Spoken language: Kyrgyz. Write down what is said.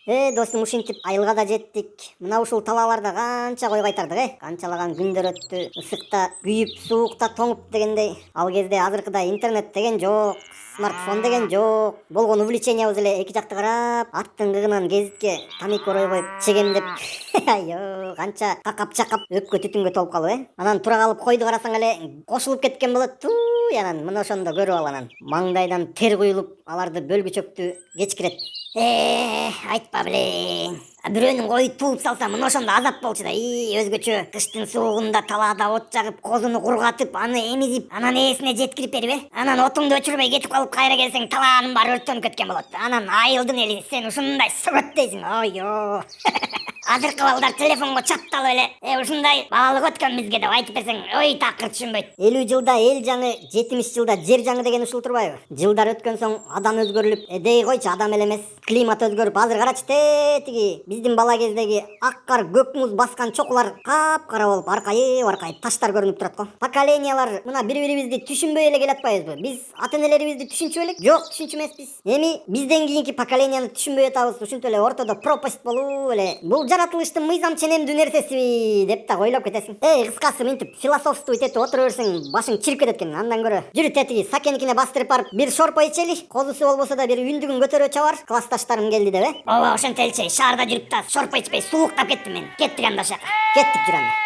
Достум, ушинтип айылга да жеттик. Мына ушул талааларда канча кой кайтардык, канчалаган күндөр өттү. Ысыкта күйүп, суукта тоңуп дегендей. Ал кезде азыркыдай интернет деген жок, смартфон деген жок. Болгон увлечениябыз эле эки жакты карап, аттын кыгынан гезитке тамик орой коюп чегемдеп. Айо, канча какап-чакап өпкө түтүнгө толуп калып, Анан тура калып койду карасаң эле кошулуп кеткен болот. Туй, анан мына ошондо көрүп ал, анан маңдайдан тер куюлуп, аларды бөлгүчөктү кечкирет. Айтпа билейин. Бирөөнүн кою туулуп салса мына ошондо азап болчу да. Өзгөчө. Кыштын суугунда талаада от жагып, козуну кургатып, аны эмизип, анан ээсине жеткирип берип, анан отуңду өчүрбөй кетип калып, кайра келсең талаанын баары өрттөнүп кеткен болот. Анан айылдын эли сен ушундай сөгөттөйсүң. Ойо. Азыркы балдар телефонго чапталып эле ушундай балалык өткөн бизге деп айтып берсең, ой такыр түшүнбөйт. 50 жылда эл жаңы, 70 жылда жер жаңы деген ушул турбайбы? Жылдар өткөн соң адам өзгөрүлүп, дей койчу адам эле эмес, климат өзгөрүп, азыр карачы тиги биздин бала кездеги ак кар, көк муз баскан чокулар кап-кара болуп, аркайып таштар көрүнүп турат го. Поколениялар мына бири-бирибизди түшүнбөй эле келатпайбызбы? Биз ата-энелерибизди түшүнчү элек? Жок, түшүнчү эмеспиз. Эми бизден кийинки поколенияны түшүнбөй атабыз, ушинтип эле ортодо пропасть болуп эле. Бул жаратылыштын мыйзам ченемдүү нерсесиби деп да ойлоп кетесиң. Кыскасы, минтип философствовать этип отура берсең башың чирип кетет экен. Андан көрө жүрү тетиги сакеникине бастырып барып бир шорпо ичели, козусу болбосо да бир үндүгүн көтөрө чабар. Классташтарым келди деп, Ооба, ошентеличи шаарда жүрүп та шорпо ичпей сууктап кеттим мен. Кеттик анда ошака. Кеттик, жүр анда.